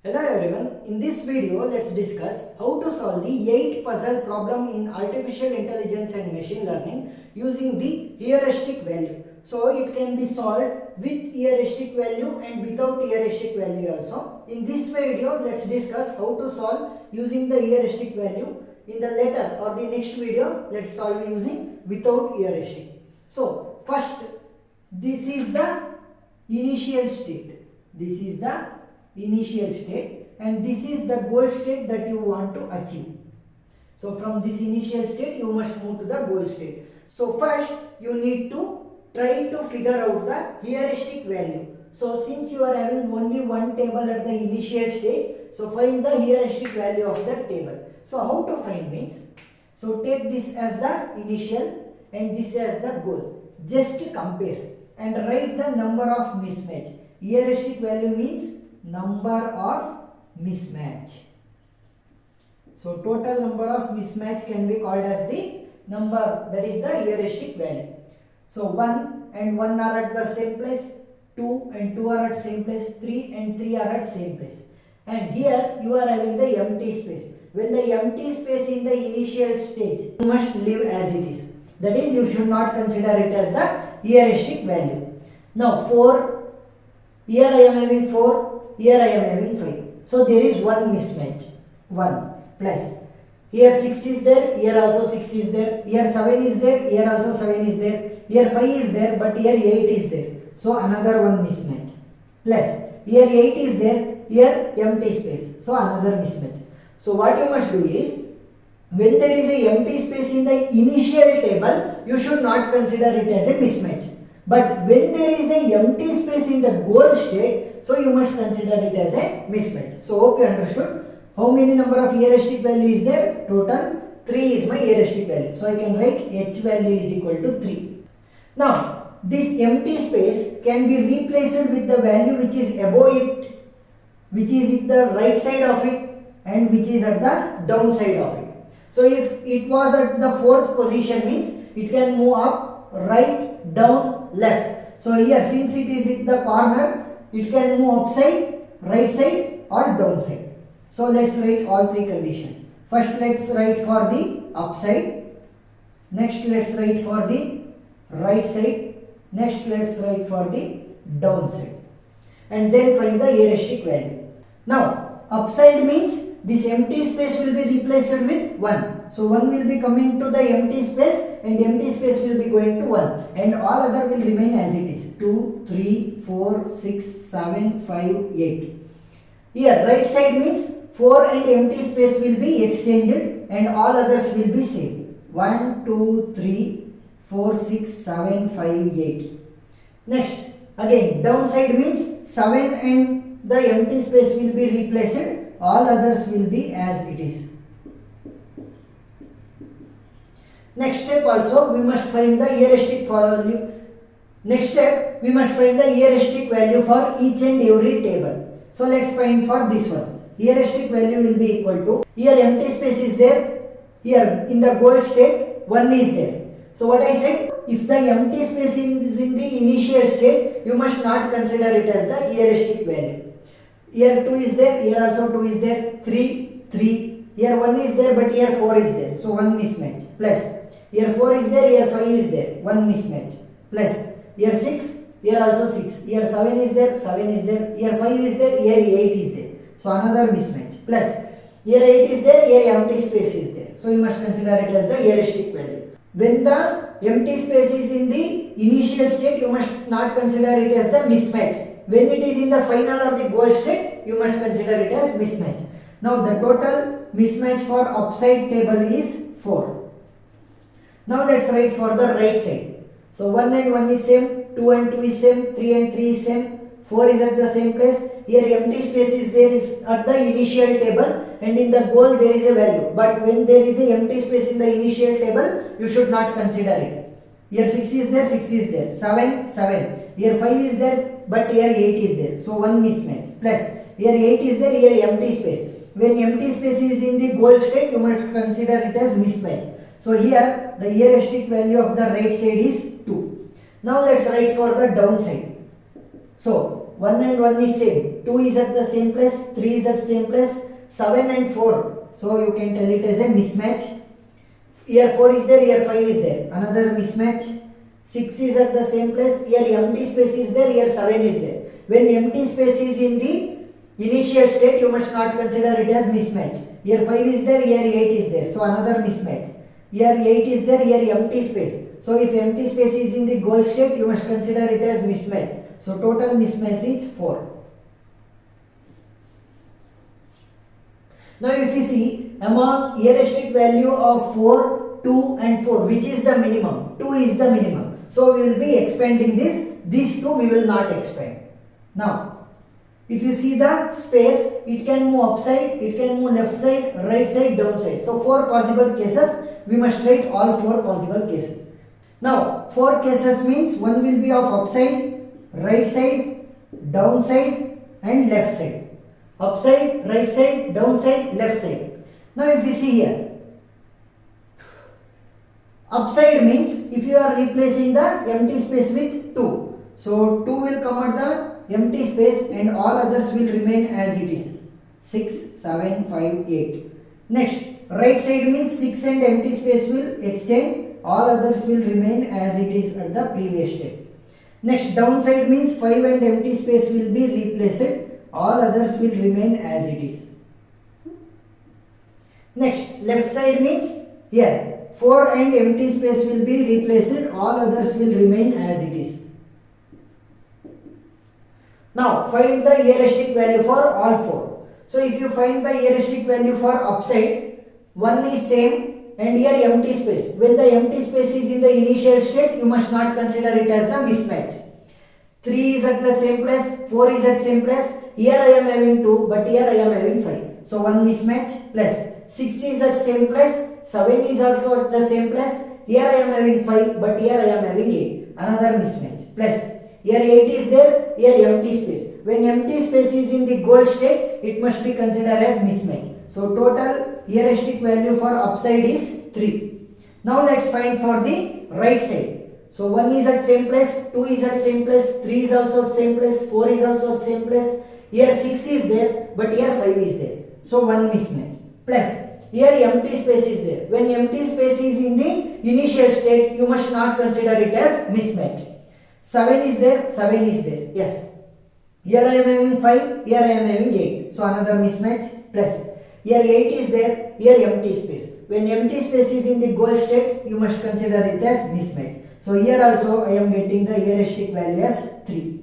Hello everyone, in this video let's discuss how to solve the 8 puzzle problem in artificial intelligence and machine learning using the heuristic value. So it can be solved with heuristic value and without heuristic value also. In this video let's discuss how to solve using the heuristic value. In the later or the next video let's solve using without heuristic. So first, this is the initial state. This is the initial state and this is the goal state that you want to achieve. So from this initial state you must move to the goal state. So first you need to try to figure out the heuristic value. So since you are having only one table at the initial stage, so find the heuristic value of that table. So how to find means, so take this as the initial and this as the goal. Just compare and write the number of mismatch. Heuristic value means number of mismatch. So total number of mismatch can be called as the number, that is the heuristic value. So 1 and 1 are at the same place, 2 and 2 are at same place, 3 and 3 are at same place. And here you are having the empty space. When the empty space in the initial stage, you must leave as it is. That is, you should not consider it as the heuristic value. Now 4, here I am having 4, here I am having 5. So there is one mismatch. 1 plus. Here 6 is there, here also 6 is there. Here 7 is there, here also 7 is there. Here 5 is there, but here 8 is there. So another one mismatch. Plus. Here 8 is there, here empty space. So another mismatch. So what you must do is, when there is a empty space in the initial table, you should not consider it as a mismatch. But when there is a empty space in the goal state, so you must consider it as a mismatch. So hope you understood. How many number of heuristic value is there? Total 3 is my heuristic value. So I can write h value is equal to 3. Now this empty space can be replaced with the value which is above it, which is at the right side of it and which is at the down side of it. So if it was at the 4th position means it can move up, right, down, left. So here since it is at the corner, it can move upside, right side or down side. So let's write all 3 conditions. First let's write for the upside. Next let's write for the right side. Next let's write for the down side. And then find the heuristic value. Now upside means this empty space will be replaced with 1. So 1 will be coming to the empty space and empty space will be going to 1 and all other will remain as it is. 2, 3, 4, 6, 7, 5, 8. Here right side means 4 and empty space will be exchanged and all others will be same. 1, 2, 3, 4, 6, 7, 5, 8. Next again downside means 7 and the empty space will be replaced. All others will be as it is. Next step also we must find the heuristic value. Next step we must find the heuristic value for each and every table. So let's find for this one. Heuristic value will be equal to, here empty space is there, here in the goal state 1 is there. So what I said, if the empty space is in the initial state, you must not consider it as the heuristic value. Here 2 is there, here also 2 is there, 3, 3, here 1 is there but here 4 is there, so 1 mismatch, plus here 4 is there, here 5 is there, 1 mismatch, plus here 6, here also 6, here 7 is there, 7 is there, here 5 is there, here 8 is there, so another mismatch, plus here 8 is there, here empty space is there, so you must consider it as the heuristic value. When the empty space is in the initial state, you must not consider it as the mismatch. When it is in the final or the goal state, you must consider it as mismatch. Now the total mismatch for upside table is 4. Now let's write for the right side. So 1 and 1 is same, 2 and 2 is same, 3 and 3 is same, 4 is at the same place. Here empty space is there is at the initial table and in the goal there is a value. But when there is a empty space in the initial table, you should not consider it. Here 6 is there, 6 is there, 7, 7. Here 5 is there, but here 8 is there. So 1 mismatch. Plus here 8 is there, here empty space. When empty space is in the goal state, you must consider it as mismatch. So here the heuristic value of the right side is 2. Now let's write for the downside. So 1 and 1 is same, 2 is at the same place, 3 is at same place, 7 and 4, so you can tell it as a mismatch. Here 4 is there, here 5 is there, another mismatch. 6 is at the same place, here empty space is there, here 7 is there. When empty space is in the initial state, you must not consider it as mismatch. Here 5 is there, here 8 is there, so another mismatch. Here 8 is there, here empty space. So if empty space is in the goal state, you must consider it as mismatch. So total mismatch is 4. Now if you see, among heuristic value of 4, 2 and 4, which is the minimum? 2 is the minimum. So we will be expanding this. These two we will not expand. Now, if you see the space, it can move upside, it can move left side, right side, down side. So 4 possible cases, we must write all 4 possible cases. Now, 4 cases means one will be of upside, right side, down side and left side. Upside, right side, down side, left side. Now if you see here, upside means if you are replacing the empty space with 2. So 2 will come at the empty space and all others will remain as it is. 6, 7, 5, 8. Next, right side means 6 and empty space will exchange, all others will remain as it is at the previous state. Next, downside means 5 and empty space will be replaced, all others will remain as it is. Next, left side means here 4 and empty space will be replaced, all others will remain as it is. Now find the heuristic value for all 4. So if you find the heuristic value for upside, 1 is same and here empty space. When the empty space is in the initial state, you must not consider it as the mismatch. 3 is at the same place, 4 is at same place. Here I am having 2, but here I am having 5. So 1 mismatch plus 6 is at same place, 7 is also at the same place. Here I am having 5, but here I am having 8. Another mismatch plus here 8 is there, here empty space. When empty space is in the goal state, it must be considered as mismatch. So total heuristic value for upside is 3. Now let's find for the right side. So 1 is at same place, 2 is at same place, 3 is also at same place, 4 is also at same place. Here 6 is there, but here 5 is there. So 1 mismatch. Plus here empty space is there. When empty space is in the initial state, you must not consider it as mismatch. 7 is there, 7 is there. Yes. Here I am having 5, here I am having 8. So another mismatch. Plus here 8 is there, here empty space. When empty space is in the goal state, you must consider it as mismatch. So here also I am getting the heuristic value as 3.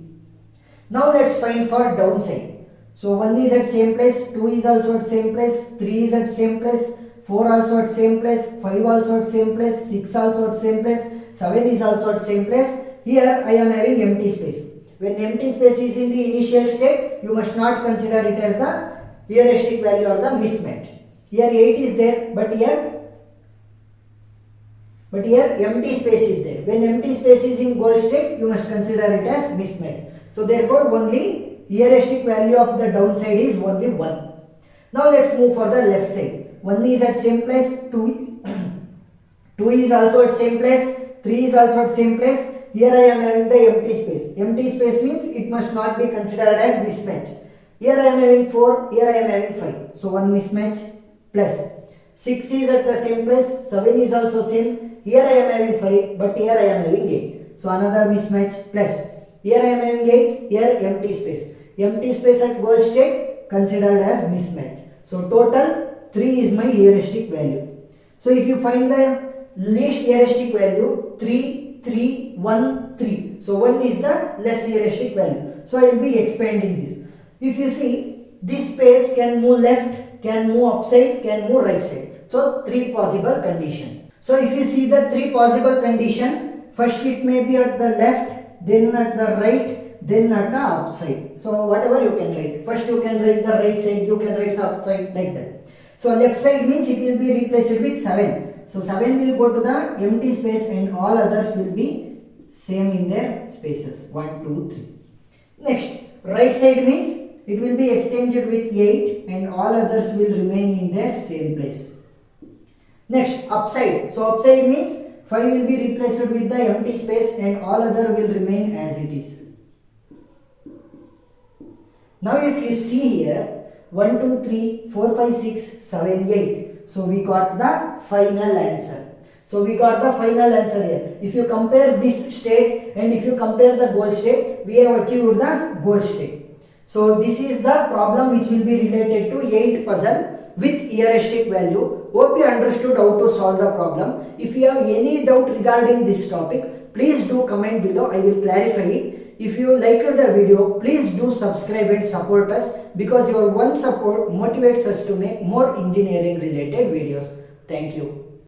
Now let's find for downside. So 1 is at same place, 2 is also at same place, 3 is at same place, 4 also at same place, 5 also at same place, 6 also at same place, 7 is also at same place. Here I am having empty space. When empty space is in the initial state, you must not consider it as the heuristic value or the mismatch. Here 8 is there, but here empty space is there. When empty space is in goal state, you must consider it as mismatch. So therefore only heuristic value of the downside is only 1. Now let's move for the left side. 1 is at same place, 2 is also at same place, 3 is also at same place. Here I am having the empty space. Empty space means it must not be considered as mismatch. Here I am having 4, here I am having 5. So 1 mismatch plus 6 is at the same place, 7 is also same. Here I am having 5, but here I am having 8. So another mismatch plus here I am having 8, here empty space. Empty space at goal state considered as mismatch. So total 3 is my heuristic value. So if you find the least heuristic value, 3, 3, 1, 3. So 1 is the less heuristic value. So I will be expanding this. If you see, this space can move left, can move upside, can move right side. So 3 possible condition. So if you see the 3 possible condition, first it may be at the left, then at the right, then at the upside. So whatever you can write. First you can write the right side, you can write the upside like that. So left side means it will be replaced with 7. So 7 will go to the empty space and all others will be same in their spaces. 1, 2, 3. Next, right side means it will be exchanged with 8 and all others will remain in their same place. Next, upside. So upside means 5 will be replaced with the empty space and all other will remain as it is. Now if you see here 1, 2, 3, 4, 5, 6, 7, 8. So we got the final answer. So we got the final answer here. If you compare this state and if you compare the goal state, we have achieved the goal state. So this is the problem which will be related to 8 puzzle with heuristic value. Hope you understood how to solve the problem. If you have any doubt regarding this topic, please do comment below. I will clarify it. If you liked the video, please do subscribe and support us, because your one support motivates us to make more engineering related videos. Thank you.